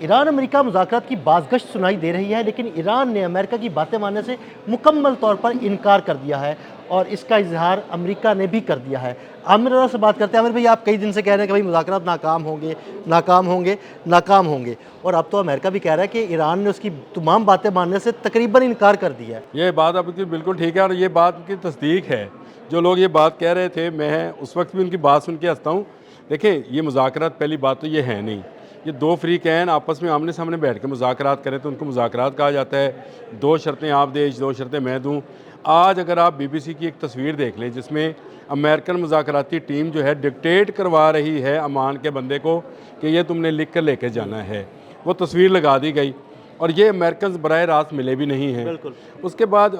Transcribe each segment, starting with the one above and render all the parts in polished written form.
Iran America मुज़ाकरात की बाज़गश्त सुनाई दे रही है, लेकिन ईरान ने अमेरिका की बातें मानने से मुकम्मल तौर पर इनकार कर दिया है और इसका इजहार अमेरिका ने भी कर दिया है। आमिर रज़ा से बात करते हैं। आमिर भाई, आप कई दिन से कह रहे हैं कि भाई मुज़ाकरात नाकाम होंगे, नाकाम होंगे, नाकाम होंगे, और अब तो अमेरिका भी कह रहा है कि ईरान ने उसकी तमाम बातें मानने से तकरीबन इनकार कर दिया है। ये बात आपकी बिल्कुल ठीक है और ये बात की तस्दीक है। जो लोग ये बात कह रहे थे, मैं उस वक्त भी उनकी बात सुन के हंसता हूँ। देखिए, ये मुज़ाकरात पहली बात तो ये है नहीं। ये दो फ़रीक़ैन आपस में आमने सामने बैठ के मुज़ाकरात करें तो उनको मुज़ाकरात कहा जाता है। दो शर्तें आप दें, दो शर्तें मैं दूँ। आज अगर आप BBC की एक तस्वीर देख लें जिसमें अमेरिकन मुज़ाकराती टीम जो है डिक्टेट करवा रही है अमान के बंदे को कि ये तुमने लिख कर लेके जाना है, वो तस्वीर लगा दी गई और ये अमेरिकन बराह रास्त मिले भी नहीं हैं। बिल्कुल। उसके बाद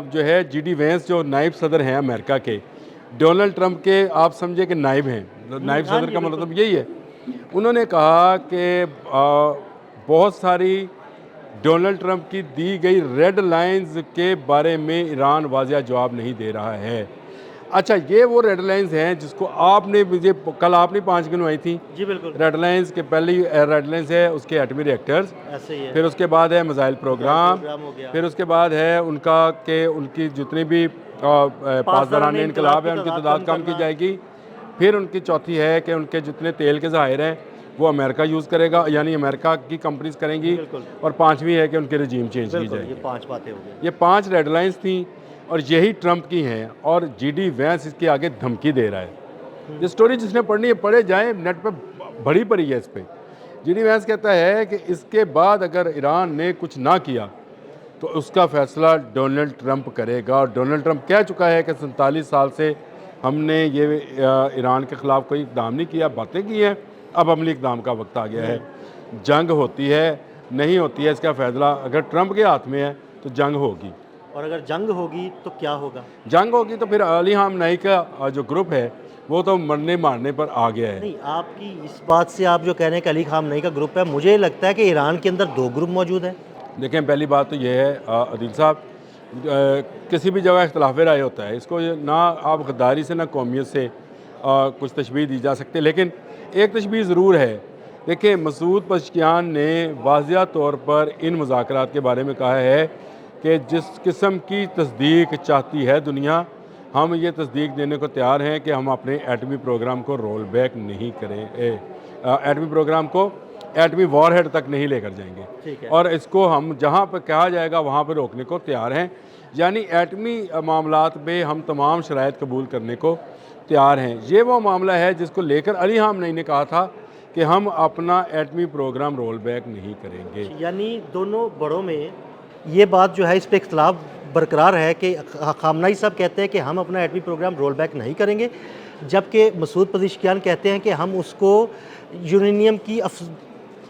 जो है GD वेंस जो नायब सदर हैं अमेरिका के, डोनाल्ड ट्रंप के आप समझे कि नायब हैं, नायब हाँ सदर जी, का बिल्कुल। मतलब यही है। उन्होंने कहा कि बहुत सारी डोनाल्ड ट्रंप की दी गई रेड लाइंस के बारे में ईरान वाज़िया जवाब नहीं दे रहा है। अच्छा, ये वो रेड लाइंस हैं जिसको आपने मुझे कल आपने 5 गिनवाई थी। जी बिल्कुल, रेड लाइंस के पहली रेड लाइंस है उसके एटमी रिएक्टर्स, ऐसे ही है। फिर उसके बाद है मिसाइल प्रोग्राम, प्रोग्राम हो गया। फिर उसके बाद है उनका कि उनकी जितनी भी पासदारान इनकलाब है उनकी तादाद कम की जाएगी। फिर उनकी चौथी है कि उनके जितने तेल के ज़ाहिर हैं वो अमेरिका यूज़ करेगा, यानी अमेरिका की कंपनीज करेंगी। बिल्कुल। और पाँचवीं है कि उनके रजीम चेंज की बिल्कुल, ये जाएगी। 5 बातें हो गई। ये 5 रेड लाइंस थी और यही ट्रंप की हैं और GD वेंस इसके आगे धमकी दे रहा है। ये स्टोरी जिसने पढ़नी है पढ़े जाए, नेट पे भरी पड़ी है इस पर। GD वेंस कहता है कि इसके बाद अगर ईरान ने कुछ ना किया तो उसका फ़ैसला डोनाल्ड ट्रंप करेगा और डोनाल्ड ट्रंप कह चुका है कि 47 साल से हमने ये ईरान के ख़िलाफ़ कोई इक़दाम नहीं किया, बातें की हैं, अब अमली इक़दाम का वक्त आ गया है। जंग होती है, नहीं होती है, इसका फ़ैसला अगर ट्रंप के हाथ में है तो जंग होगी। और अगर जंग होगी तो क्या होगा? जंग होगी तो फिर अली खामनेई का जो ग्रुप है वो तो मरने मारने पर आ गया है। नहीं, आपकी इस बात से आप जो कह रहे हैं कि अली खामनेई का ग्रुप है, मुझे लगता है कि ईरान के अंदर 2 ग्रुप मौजूद हैं। देखें, पहली बात तो ये है अदील साहब, किसी भी जगह इख्तलाफ राय होता है, इसको ना आप गद्दारी से ना कौमियत से कुछ तशबीह दी जा सकती, लेकिन एक तशबीह ज़रूर है। देखिए, मसूद पज़ेश्कियान ने वाज़िया तौर पर इन मुज़ाकरात के बारे में कहा है कि जिस किस्म की तस्दीक चाहती है दुनिया, हम ये तस्दीक देने को तैयार हैं कि हम अपने एटमी प्रोग्राम को रोल बैक नहीं करें, एटमी प्रोग्राम को एटमी वॉरहेड तक नहीं लेकर जाएंगे। ठीक है। और इसको हम जहाँ पर कहा जाएगा वहाँ पर रोकने को तैयार हैं, यानी एटमी मामलात में हम तमाम शराइत कबूल करने को तैयार हैं। ये वो मामला है जिसको लेकर अली खामनेई ने कहा था कि हम अपना एटमी प्रोग्राम रोल बैक नहीं करेंगे। यानी दोनों बड़ों में ये बात जो है, इस पे इख्तलाफ बरकरार है कि खामनेई साहब कहते हैं कि हम अपना एटमी प्रोग्राम रोल बैक नहीं करेंगे, जबकि मसूद पज़ेश्कियान कहते हैं कि हम उसको यूरेनियम की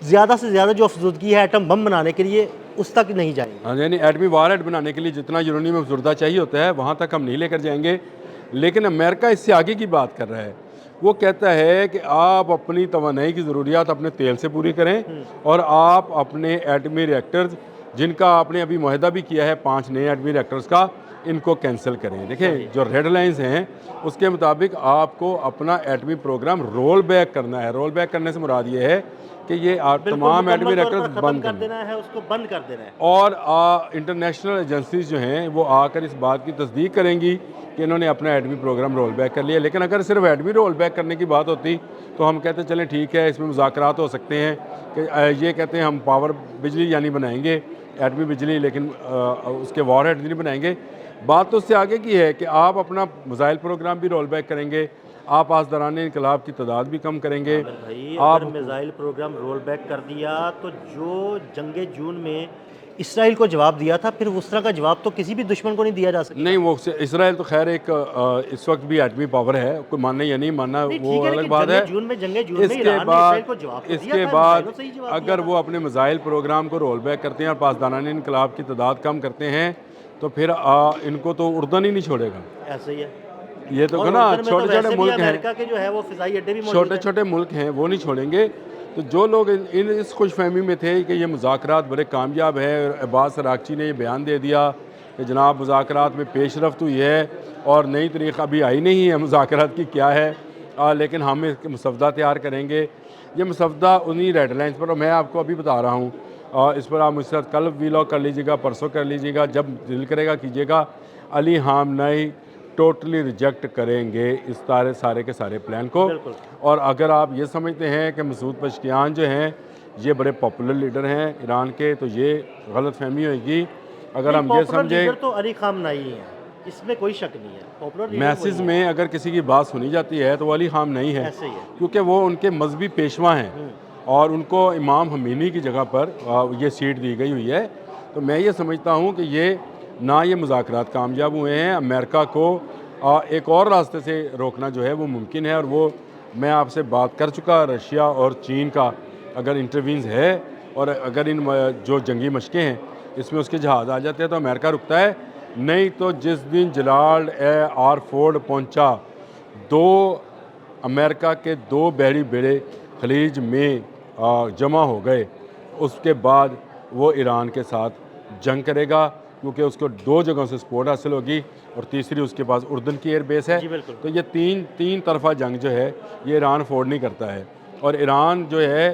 ज़्यादा से ज़्यादा जो अफज़ूदगी है एटम बम बनाने के लिए, उस तक नहीं जाएंगे। हाँ, यानी एटमी वॉरहेड बनाने के लिए जितना यूरेनियम अफजुर्दा चाहिए होता है वहाँ तक हम नहीं लेकर जाएंगे। लेकिन अमेरिका इससे आगे की बात कर रहा है। वो कहता है कि आप अपनी तवानाई की ज़रूरियात अपने तेल से पूरी करें और आप अपने एटमी रिएक्टर्स, जिनका आपने अभी मुआहदा भी किया है 5 नए एटमी रिएक्टर्स का, इनको कैंसिल करें। देखें, जो रेड लाइंस हैं उसके मुताबिक आपको अपना एटमी प्रोग्राम रोल बैक करना है। रोल बैक करने से मुराद ये है कि ये तमाम एटमी रिएक्टर्स बंद कर देना है, उसको बंद कर देना है। और इंटरनेशनल एजेंसीज जो हैं वो आकर इस बात की तस्दीक करेंगी कि इन्होंने अपना एटमी प्रोग्राम रोल बैक कर लिया। लेकिन अगर सिर्फ एटमी रोल बैक करने की बात होती तो हम कहते चलें ठीक है, इसमें मुज़ाकरात हो सकते हैं कि ये कहते हैं हम पावर बिजली यानी बनाएंगे एटमी बिजली, लेकिन उसके वॉरहेड नहीं बनाएंगे। बात तो उससे आगे की है कि आप अपना मिसाइल प्रोग्राम भी रोल बैक करेंगे, आप आसदारान इनकलाब की तादाद भी कम करेंगे। भाई, आप अगर मिसाइल प्रोग्राम रोल बैक कर दिया तो जो जंगे जून में इसराइल को जवाब दिया था, फिर उस तरह का जवाब तो किसी भी दुश्मन को नहीं दिया जा सकता। नहीं, वो इसराइल तो खैर एक इस वक्त भी एटमी पावर है, कोई मानना या नहीं मानना वो अलग बात है। इसके बाद अगर वो अपने मिसाइल प्रोग्राम को रोल बैक करते हैं और पासदारान इनकलाब की तादाद कम करते हैं तो फिर इनको तो उर्दन ही नहीं छोड़ेगा। ऐसे ही है। ये तो ना छोटे छोटे मुल्क हैं, अमेरिका के जो है वो फिजाई अड्डे भी छोटे छोटे मुल्क हैं, वो नहीं छोड़ेंगे। तो जो लोग इस खुशफहमी में थे कि ये मुज़ाकरात बड़े कामयाब है, अब्बास अरागची ने ये बयान दे दिया कि जनाब मुज़ाकरात में पेशरफ्त हुई है और नई तारीख अभी आई नहीं है मुज़ाकरात की क्या है, लेकिन हम एक मसवदा तैयार करेंगे। ये मुसवदा उन्हीं रेड लाइन्स पर, और मैं आपको अभी बता रहा हूँ, इस पर आप मुझसे कल वीलॉग कर लीजिएगा, परसों कर लीजिएगा, जब दिल करेगा कीजिएगा। अली हामनाई टोटली रिजेक्ट करेंगे इस सारे के सारे प्लान को। बिल्कुल। और अगर आप ये समझते हैं कि मसूद पशकियान जो हैं ये बड़े पॉपुलर लीडर हैं ईरान के, तो ये गलत फहमी होगी। अगर हम ये पॉपुलर समझें, लीडर तो अली खामनेई ही है, इसमें कोई शक नहीं है, पॉपुलर लीडर मैसेज वही है। में अगर किसी की बात सुनी जाती है तो वो अली खामनेई है, ऐसे ही है। क्योंकि वो उनके मजहबी पेशवा हैं और उनको इमाम हमीनी की जगह पर ये सीट दी गई हुई है। तो मैं ये समझता हूँ कि ये ना ये मुज़ाकरात कामयाब हुए हैं, अमेरिका को एक और रास्ते से रोकना जो है वो मुमकिन है। और वो मैं आपसे बात कर चुका, रशिया और चीन का अगर इंटरवीन्स है और अगर इन जो जंगी मशकें हैं इसमें उसके जहाज़ आ जाते हैं तो अमेरिका रुकता है। नहीं तो जिस दिन जलाल्ड आर फोर्ड पहुंचा, अमेरिका के 2 बहरी बेड़े खलीज में जमा हो गए, उसके बाद वो ईरान के साथ जंग करेगा, क्योंकि उसको 2 जगहों से सपोर्ट हासिल होगी और तीसरी उसके पास उर्दन की एयर बेस है। जी बिल्कुल। तो ये तीन तरफा जंग जो है ये ईरान अफोर्ड नहीं करता है, और ईरान जो है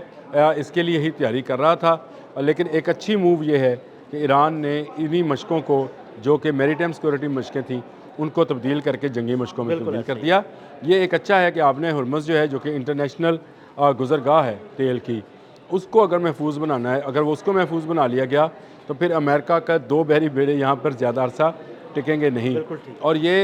इसके लिए ही तैयारी कर रहा था। लेकिन एक अच्छी मूव ये है कि ईरान ने इन्हीं मशकों को, जो कि मैरीटाइम सिक्योरिटी मशकें थी, उनको तब्दील करके जंगी मशकों में तब्दील कर दिया। ये एक अच्छा है कि आपने हुर्मुज़ जो है, जो कि इंटरनेशनल गुज़रगाह है तेल की, उसको अगर महफूज बनाना है, अगर वो उसको महफूज बना लिया गया तो फिर अमेरिका का 2 बहरी बेड़े यहाँ पर ज़्यादा अरसा टिकेंगे नहीं। बिल्कुल ठीक। और ये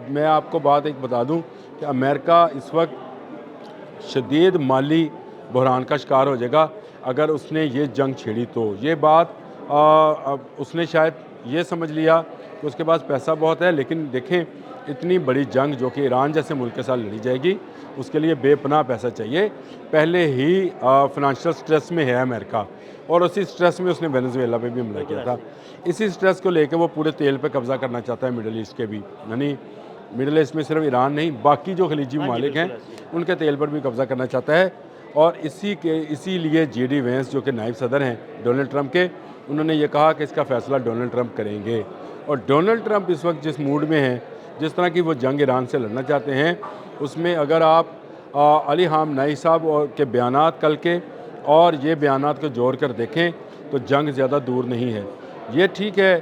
मैं आपको बात एक बता दूँ कि अमेरिका इस वक्त शदीद माली बहरान का शिकार हो जाएगा अगर उसने ये जंग छेड़ी। तो ये बात अब उसने शायद ये समझ लिया कि उसके पास पैसा बहुत है, लेकिन देखें इतनी बड़ी जंग जो कि ईरान जैसे मुल्क के साथ लड़ी जाएगी, उसके लिए बेपनाह पैसा चाहिए। पहले ही फाइनेंशियल स्ट्रेस में है अमेरिका, और उसी स्ट्रेस में उसने वेनेजुएला पे भी हमला किया था। इसी स्ट्रेस को लेकर वो पूरे तेल पे कब्ज़ा करना चाहता है, मिडल ईस्ट के भी, यानी मिडल ईस्ट में सिर्फ ईरान नहीं, बाकी जो खलीजी ममालिक हैं उनके तेल पर भी कब्ज़ा करना चाहता है। और इसीलिए JD वेंस जो कि नायब सदर हैं डोनाल्ड ट्रंप के, उन्होंने ये कहा कि इसका फ़ैसला डोनाल्ड ट्रंप करेंगे। और डोनाल्ड ट्रंप इस वक्त जिस मूड में हैं, जिस तरह की वो जंग ईरान से लड़ना चाहते हैं, उसमें अगर आप अली हामनाई साहब और के बयानात कल के और ये बयानात को जोड़ कर देखें तो जंग ज़्यादा दूर नहीं है। ये ठीक है,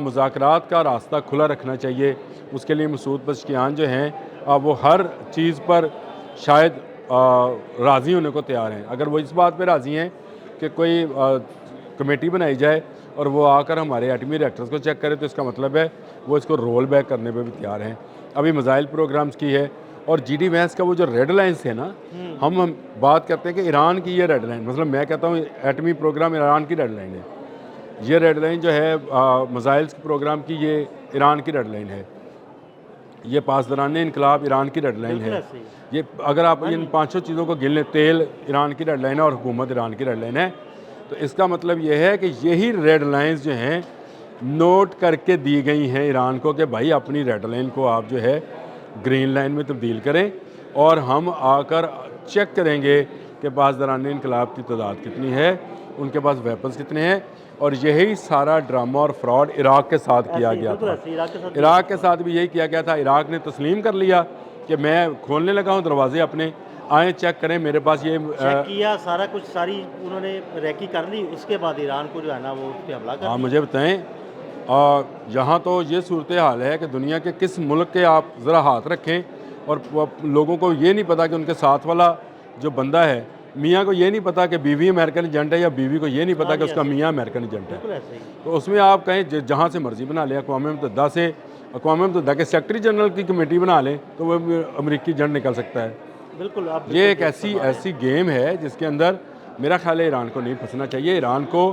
मुज़ाकरात का रास्ता खुला रखना चाहिए, उसके लिए मसूद पशकियान जो हैं वो हर चीज़ पर शायद राज़ी होने को तैयार हैं। अगर वो इस बात पे राज़ी हैं कि कोई कमेटी बनाई जाए और वो आकर हमारे एटमी रिएक्टर्स को चेक करे, तो इसका मतलब है वो इसको रोल बैक करने पे भी तैयार हैं। अभी मिसाइल प्रोग्राम्स की है, और JD वेंस का वो जो रेड लाइन्स है ना, हम बात करते हैं कि ईरान की ये रेड लाइन, मतलब मैं कहता हूँ एटमी प्रोग्राम ईरान की रेड लाइन है। ये रेड लाइन जो है मिसाइल्स प्रोग्राम की, ये ईरान की रेड लाइन है। ये पासदारान इनकलाब ईरान की रेड लाइन है। ये अगर आप इन 500 चीज़ों को गिन लें, तेल ईरान की रेड लाइन है और हुकूमत ईरान की रेड लाइन है, तो इसका मतलब ये है कि यही रेड लाइन्स जो हैं नोट करके दी गई हैं ईरान को कि भाई अपनी रेड लाइन को आप जो है ग्रीन लाइन में तब्दील करें, और हम आकर चेक करेंगे कि पासदारान इनकलाब की तादाद कितनी है, उनके पास वेपन्स कितने हैं। और यही सारा ड्रामा और फ्रॉड इराक के साथ किया गया था। इराक के साथ भी यही किया गया था। इराक ने तस्लीम कर लिया कि मैं खोलने लगा हूँ दरवाजे अपने, आए चेक करें मेरे पास ये चेक किया, सारा कुछ सारी उन्होंने रेकी कर ली, उसके बाद ईरान को जो है ना वो उस पर हमला कर हाँ, मुझे बताएं, यहाँ तो ये सूरत हाल है कि दुनिया के किस मुल्क के आप ज़रा हाथ रखें और लोगों को ये नहीं पता कि उनके साथ वाला जो बंदा है, मियाँ को ये नहीं पता कि बीवी अमेरिकन एजेंट है, या बीवी को ये नहीं पता कि उसका मियाँ अमेरिकन एजेंट है। तो उसमें आप कहें जहाँ से मर्ज़ी बना लें, अक़वाम मुत्तहिदा से, अक़वाम मुत्तहिदा के सेक्रेटरी जनरल की कमेटी बना लें तो वो अमरीकी एजेंट निकल सकता है। बिल्कुल। ये एक ऐसी गेम है जिसके अंदर मेरा ख्याल है ईरान को नहीं फंसना चाहिए। ईरान को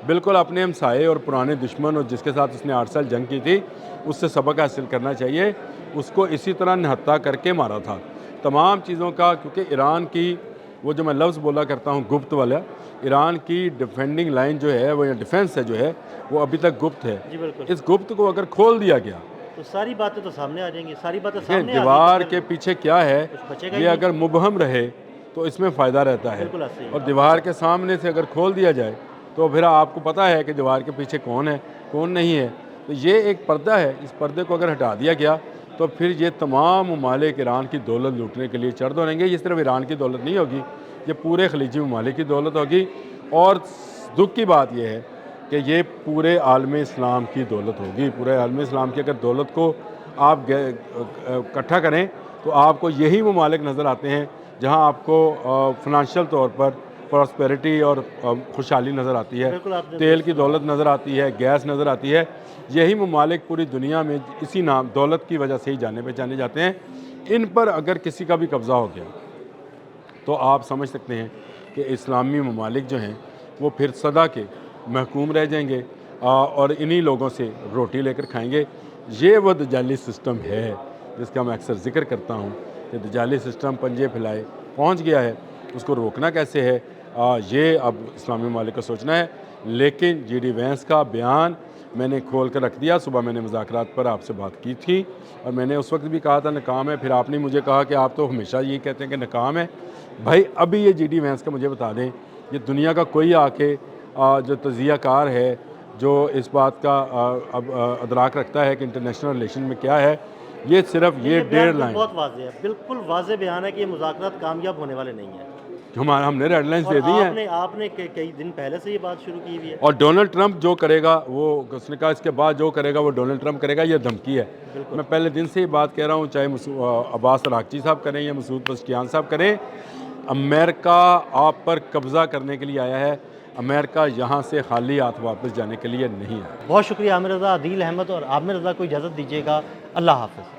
बिल्कुल अपने हमसाये और पुराने दुश्मन और जिसके साथ उसने 8 साल जंग की थी उससे सबक हासिल करना चाहिए। उसको इसी तरह निहत्था करके मारा था तमाम चीज़ों का, क्योंकि ईरान की वो जो मैं लफ्ज़ बोला करता हूँ गुप्त वाला, ईरान की डिफेंडिंग लाइन जो है वो, या डिफेंस है जो है वो अभी तक गुप्त है। इस गुप्त को अगर खोल दिया गया तो सारी बातें तो सामने आ जाएंगी, सारी बातें सामने दीवार के पीछे क्या है ये अगर मुबहम रहे तो इसमें फ़ायदा रहता है। और दीवार के सामने से अगर खोल दिया जाए तो फिर आपको पता है कि दीवार के पीछे कौन है कौन नहीं है। तो ये एक पर्दा है, इस पर्दे को अगर हटा दिया गया तो फिर ये तमाम ममालिक ईरान की दौलत लूटने के लिए चढ़ दौड़ेंगे। ये सिर्फ ईरान की दौलत नहीं होगी, ये पूरे खलीजी ममालिक की दौलत होगी। और दुख की बात यह है कि ये पूरे आलम इस्लाम की दौलत होगी। पूरे आलम इस्लाम की अगर दौलत को आप इकट्ठा करें तो आपको यही ममालिक नज़र आते हैं जहाँ आपको फिनंशियल तौर पर प्रॉस्पेरिटी और खुशहाली नज़र आती है, बिल्कुल आपने तेल की दौलत नज़र आती है, गैस नज़र आती है। यही ममालिक पूरी दुनिया में इसी नाम दौलत की वजह से ही जाने पहचाने जाते हैं। इन पर अगर किसी का भी कब्ज़ा हो गया तो आप समझ सकते हैं कि इस्लामी ममालिक जो हैं वो फिर सदा के महकूम रह जाएंगे और इन्हीं लोगों से रोटी लेकर खाएंगे। ये वो दजाली सिस्टम है जिसका मैं अक्सर ज़िक्र करता हूँ कि दजाली सिस्टम पंजे फैलाए पहुँच गया है। उसको रोकना कैसे है, ये अब इस्लामी ममालिक को सोचना है। लेकिन जी.डी. वैंस का बयान मैंने खोल कर रख दिया। सुबह मैंने मुज़ाकरात पर आपसे बात की थी और मैंने उस वक्त भी कहा था नाकाम है। फिर आपने मुझे कहा कि आप तो हमेशा ये कहते हैं कि नाकाम है। भाई अभी ये जी.डी. वैंस का मुझे बता दें, ये दुनिया का कोई आके जो तज़ियाकार है, जो इस बात का अब अदराक रखता है कि इंटरनेशनल रिलेशन में क्या है, ये सिर्फ ये बयान 1.5 तो लाइन बहुत वाज़ेह है, बिल्कुल वाज़ेह बयान है कि ये मुज़ाकरात कामयाब होने वाले नहीं हैं। हमने रेड लाइन्स और दे दी हैं। आपने कई दिन पहले से ये बात शुरू की हुई है। और डोनाल्ड ट्रंप जो करेगा वो, उसने कहा इसके बाद जो करेगा वो डोनाल्ड ट्रंप करेगा, ये धमकी है। मैं पहले दिन से ही बात कह रहा हूँ, चाहे अब्बास अरागची साहब करें या मसूद पज़ेश्कियान साहब करें, अमेरिका आप पर कब्ज़ा करने के लिए आया है। अमेरिका यहाँ से खाली हाथ वापस जाने के लिए नहीं आया। बहुत शुक्रिया आमिर रज़ा, आदिल अहमद और आमिर रज़ा को इजाज़त दीजिएगा। अल्लाह हाफ़िज़।